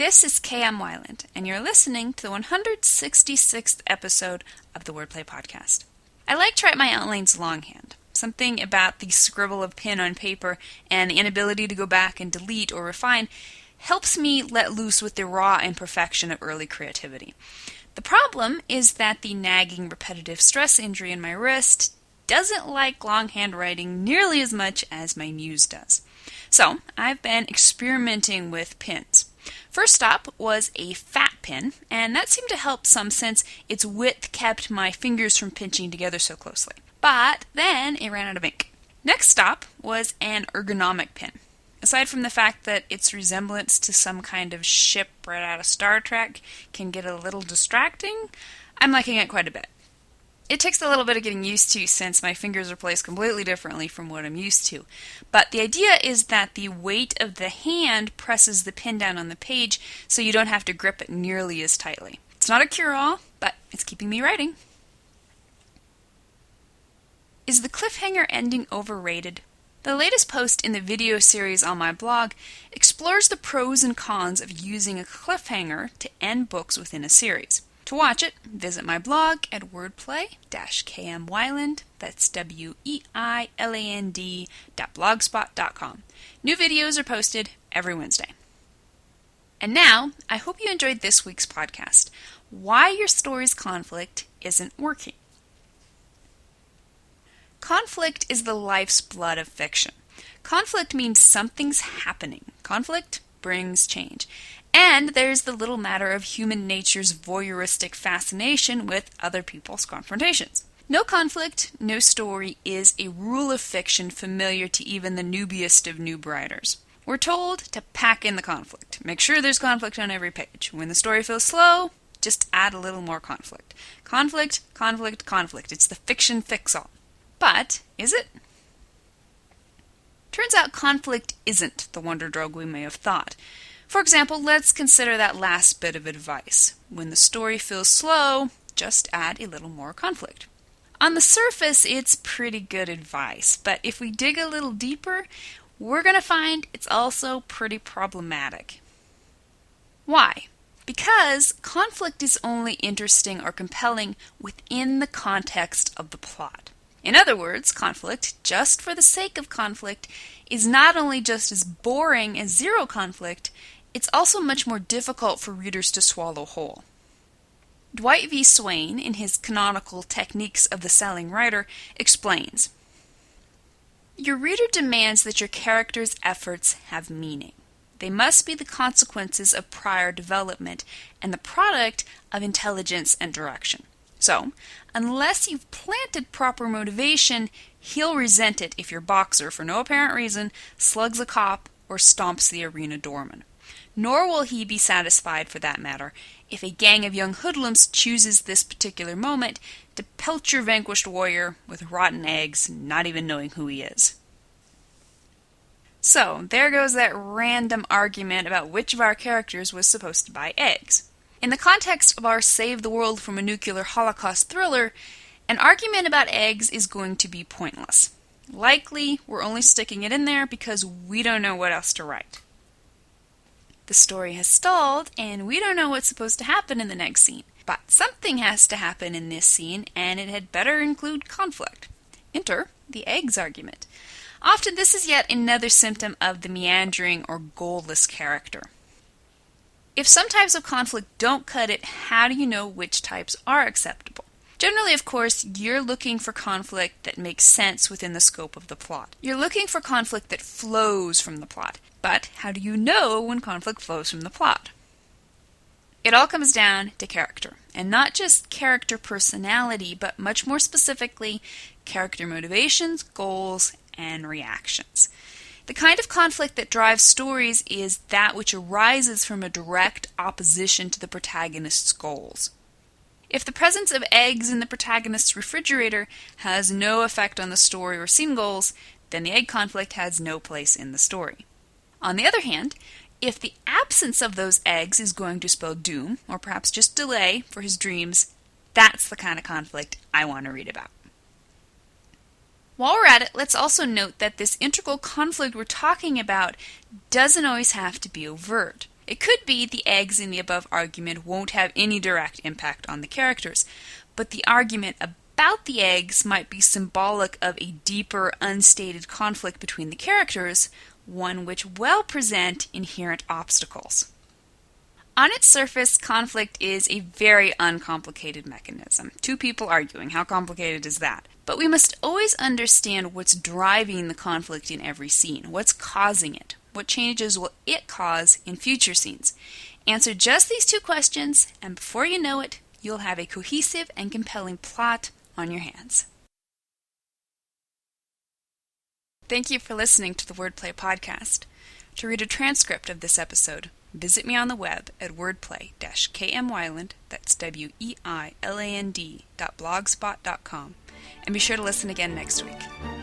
This is K.M. Weiland, and you're listening to the 166th episode of the Wordplay Podcast. I like to write my outlines longhand. Something about the scribble of pen on paper and the inability to go back and delete or refine helps me let loose with the raw imperfection of early creativity. The problem is that the nagging repetitive stress injury in my wrist doesn't like longhand writing nearly as much as my muse does. So, I've been experimenting with pens. First stop was a fat pen, and that seemed to help some since its width kept my fingers from pinching together so closely. But then it ran out of ink. Next stop was an ergonomic pen. Aside from the fact that its resemblance to some kind of ship right out of Star Trek can get a little distracting, I'm liking it quite a bit. It takes a little bit of getting used to since my fingers are placed completely differently from what I'm used to. But the idea is that the weight of the hand presses the pen down on the page so you don't have to grip it nearly as tightly. It's not a cure-all, but it's keeping me writing. Is the cliffhanger ending overrated? The latest post in the video series on my blog explores the pros and cons of using a cliffhanger to end books within a series. To watch it, visit my blog at wordplay-kmweiland, that's weiland.blogspot.com. New videos are posted every Wednesday. And now, I hope you enjoyed this week's podcast, Why Your Story's Conflict Isn't Working. Conflict is the life's blood of fiction. Conflict means something's happening. Conflict brings change. And there's the little matter of human nature's voyeuristic fascination with other people's confrontations. No conflict, no story is a rule of fiction familiar to even the noobiest of noob writers. We're told to pack in the conflict. Make sure there's conflict on every page. When the story feels slow, just add a little more conflict. Conflict, conflict, conflict. It's the fiction fix-all. But, is it? Turns out conflict isn't the wonder drug we may have thought. For example, let's consider that last bit of advice. When the story feels slow, just add a little more conflict. On the surface, it's pretty good advice, but if we dig a little deeper, we're going to find it's also pretty problematic. Why? Because conflict is only interesting or compelling within the context of the plot. In other words, conflict, just for the sake of conflict, is not only just as boring as zero conflict, it's also much more difficult for readers to swallow whole. Dwight V. Swain, in his canonical Techniques of the Selling Writer, explains, "Your reader demands that your characters' efforts have meaning. They must be the consequences of prior development and the product of intelligence and direction. So, unless you've planted proper motivation, he'll resent it if your boxer, for no apparent reason, slugs a cop or stomps the arena doorman. Nor will he be satisfied, for that matter, if a gang of young hoodlums chooses this particular moment to pelt your vanquished warrior with rotten eggs, not even knowing who he is." So, there goes that random argument about which of our characters was supposed to buy eggs. In the context of our Save the World from a Nuclear Holocaust thriller, an argument about eggs is going to be pointless. Likely, we're only sticking it in there because we don't know what else to write. The story has stalled, and we don't know what's supposed to happen in the next scene. But something has to happen in this scene, and it had better include conflict. Enter the eggs argument. Often this is yet another symptom of the meandering or goalless character. If some types of conflict don't cut it, how do you know which types are acceptable? Generally, of course, you're looking for conflict that makes sense within the scope of the plot. You're looking for conflict that flows from the plot. But how do you know when conflict flows from the plot? It all comes down to character, and not just character personality, but much more specifically, character motivations, goals, and reactions. The kind of conflict that drives stories is that which arises from a direct opposition to the protagonist's goals. If the presence of eggs in the protagonist's refrigerator has no effect on the story or scene goals, then the egg conflict has no place in the story. On the other hand, if the absence of those eggs is going to spell doom, or perhaps just delay, for his dreams, that's the kind of conflict I want to read about. While we're at it, let's also note that this integral conflict we're talking about doesn't always have to be overt. It could be the eggs in the above argument won't have any direct impact on the characters, but the argument about the eggs might be symbolic of a deeper, unstated conflict between the characters, one which will present inherent obstacles. On its surface, conflict is a very uncomplicated mechanism. Two people arguing, how complicated is that? But we must always understand what's driving the conflict in every scene, what's causing it, what changes will it cause in future scenes. Answer just these two questions, and before you know it, you'll have a cohesive and compelling plot on your hands. Thank you for listening to the Wordplay Podcast. To read a transcript of this episode, visit me on the web at wordplay-kmwyland, that's weiland.blogspot.com, and be sure to listen again next week.